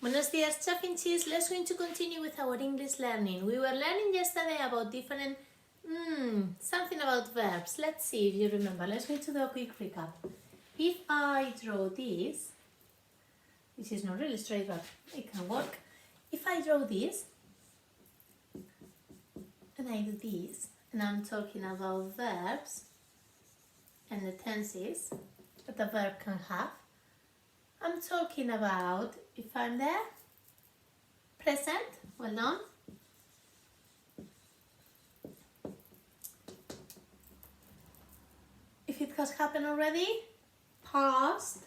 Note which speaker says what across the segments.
Speaker 1: Buenos días, Chaffinches. Let's going to continue with our English learning. We were learning yesterday about different, something about verbs. Let's see if you remember. Let's go to do a quick recap. If I draw this is not really straight, but it can work. If I draw this, and I do this, and I'm talking about verbs and the tenses that a verb can have, I'm talking about if I'm there, present, well done. If it has happened already, past.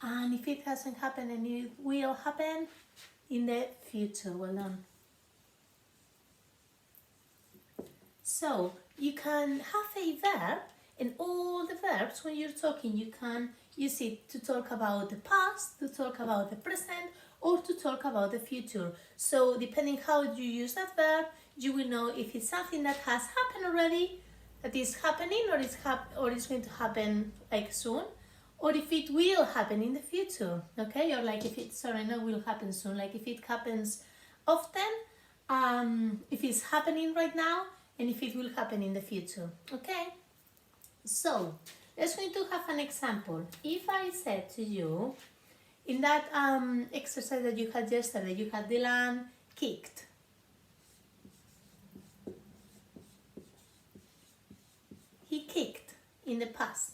Speaker 1: And if it hasn't happened and it will happen, in the future, well done. So you can have a verb, and all the verbs when you're talking you can use it to talk about the past, to talk about the present, or to talk about the future. So depending how you use that verb, you will know if it's something that has happened already, that is happening, or it's going to happen like soon, or if it will happen in the future, okay? Or like if it, will happen soon, like if it happens often, if it's happening right now, and if it will happen in the future, okay? So, let's going to have an example. If I said to you, in that exercise that you had yesterday, you had Dylan kicked. He kicked in the past.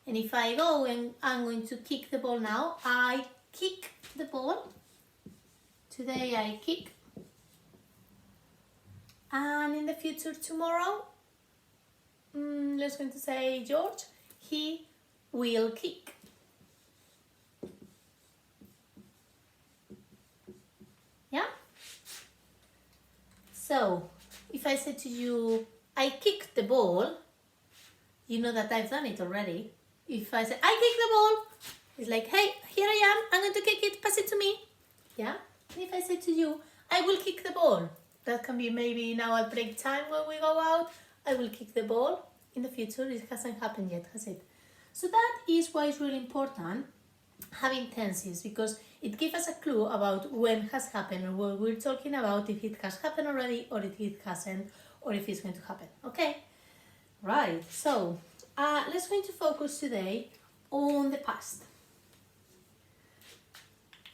Speaker 1: And if I go and I'm going to kick the ball now, I kick the ball. Today I kick. And in the future, tomorrow, let's going to say George, he will kick. Yeah? So, if I say to you, I kicked the ball, you know that I've done it already. If I say, I kicked the ball, it's like, hey, here I am, I'm going to kick it, pass it to me. Yeah? And if I say to you, I will kick the ball, that can be maybe now at break time when we go out, I will kick the ball. In the future, it hasn't happened yet, has it? So that is why it's really important having tenses, because it gives us a clue about when has happened, or what we're talking about, if it has happened already, or if it hasn't, or if it's going to happen, okay? Right, so let's going to focus today on the past.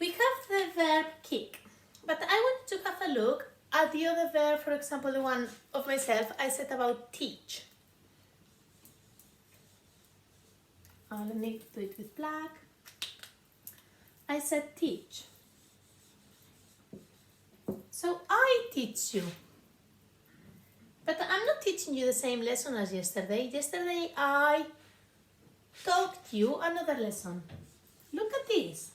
Speaker 1: We have the verb kick, but I want to have a look at the other verb, for example, the one of myself, I said about teach. Let me do it with black. I said teach. So I teach you. But I'm not teaching you the same lesson as yesterday. Yesterday I taught you another lesson. Look at this.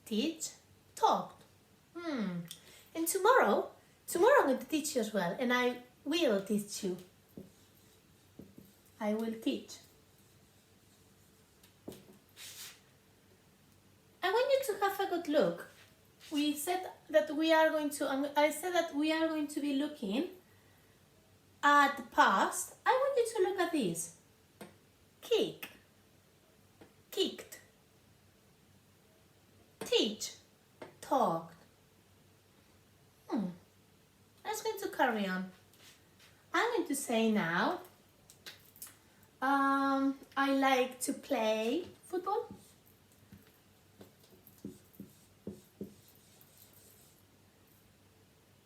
Speaker 1: Teach, talked. And tomorrow I'm going to teach you as well, and I will teach you. I will teach. I want you to have a good look. We said that we are going to, I said that we are going to be looking at the past. I want you to look at this. Kick, kicked. Teach, talked. Let's going to carry on. I'm going to say now, I like to play football.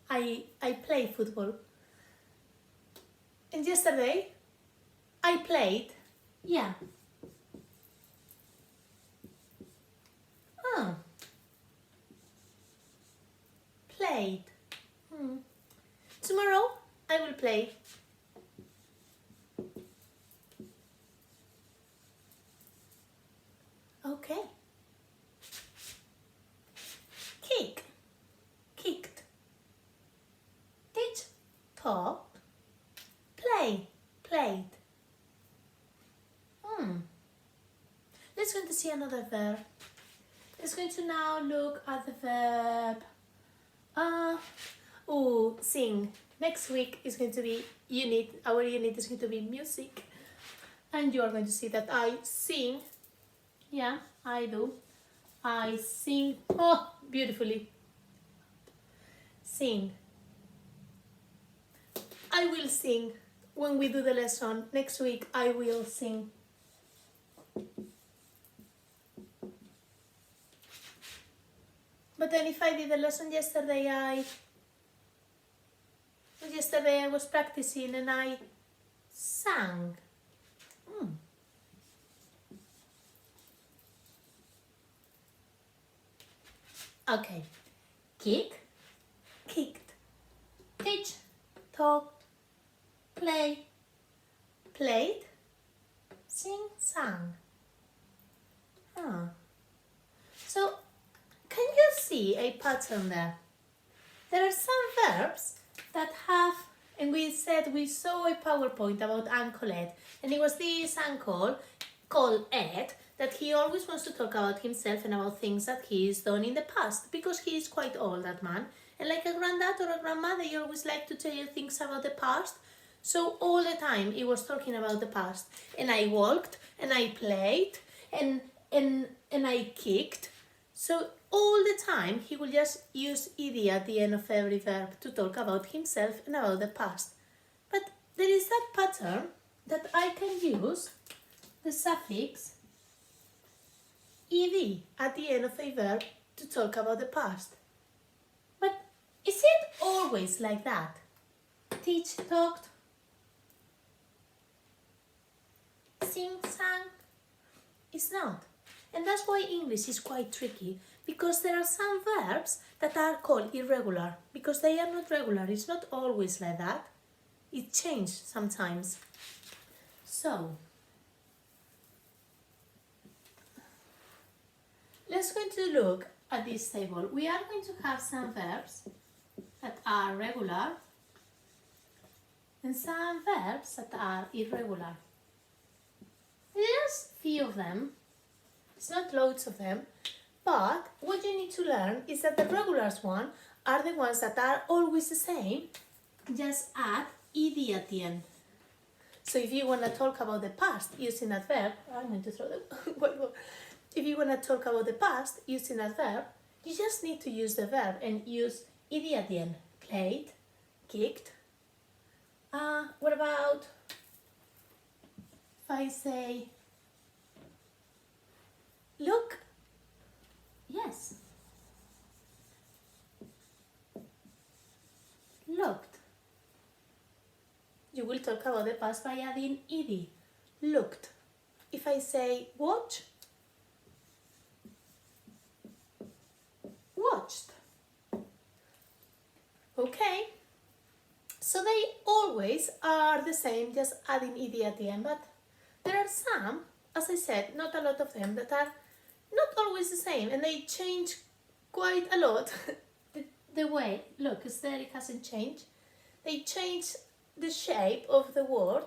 Speaker 1: I play football. And yesterday, I played, yeah. Played. Tomorrow I will play. Okay. Kick, kicked. Teach, talked. Play, played. Let's go to see another verb. Let's going to now look at the verb sing. Next week is going to be unit. Our unit is going to be music. And you are going to see that I sing. Yeah, I do. I sing. Oh, beautifully. Sing. I will sing when we do the lesson. Next week I will sing. But then if I did the lesson yesterday, I was practicing and I sang. Okay. Kick, kicked. Teach, talk, play, played, sing, sang. So, can you see a pattern there? There are some verbs that have, and we saw a PowerPoint about Uncle Ed, and it was this uncle called Ed that he always wants to talk about himself and about things that he's done in the past because he is quite old, that man. And like a granddad or a grandma, they always like to tell you things about the past. So all the time he was talking about the past. And I walked and I played and I kicked. So all the time he will just use ed at the end of every verb to talk about himself and about the past. But there is that pattern that I can use the suffix ed at the end of a verb to talk about the past. But is it always like that? Teach, talked, sing, sang? It's not. And that's why English is quite tricky, because there are some verbs that are called irregular, because they are not regular. It's not always like that. It changes sometimes. So, let's go to look at this table. We are going to have some verbs that are regular and some verbs that are irregular. There's few of them. It's not loads of them, but what you need to learn is that the regular ones are the ones that are always the same, just add ed at the end. So if you want to talk about the past using that verb, I'm going to throw the if you want to talk about the past using that verb, you just need to use the verb and use ed at the end. Played, kicked. What about if I say look? Yes. Looked. You will talk about the past by adding ed. Looked. If I say watch, watched. Okay. So they always are the same, just adding ed at the end, but there are some, as I said, not a lot of them, that are not always the same, and they change quite a lot. the way, look, there it hasn't changed. They change the shape of the word,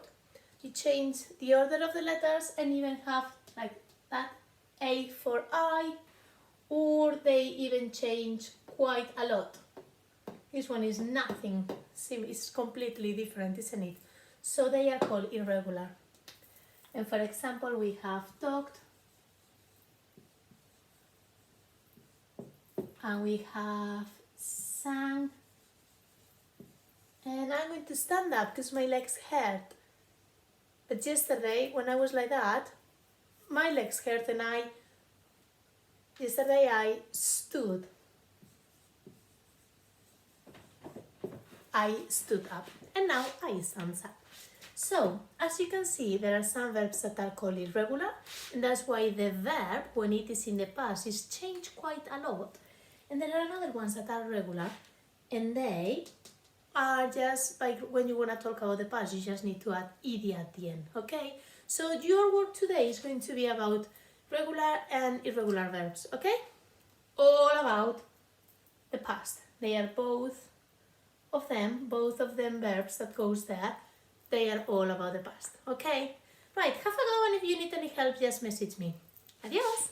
Speaker 1: you change the order of the letters, and even have like that A for I, or they even change quite a lot. This one is nothing, see, it's completely different, isn't it? So they are called irregular. And for example, we have talked, and we have sang, and I'm going to stand up because my legs hurt. But yesterday, when I was like that, my legs hurt, and yesterday I stood. I stood up, and now I stand up. So, as you can see, there are some verbs that are called irregular, and that's why the verb, when it is in the past, is changed quite a lot. And there are other ones that are regular, and they are just, like when you want to talk about the past, you just need to add ed at the end, okay? So your work today is going to be about regular and irregular verbs, okay? All about the past. They are both of them verbs that goes there. They are all about the past, okay? Right, have a go, and if you need any help, just message me. Adios!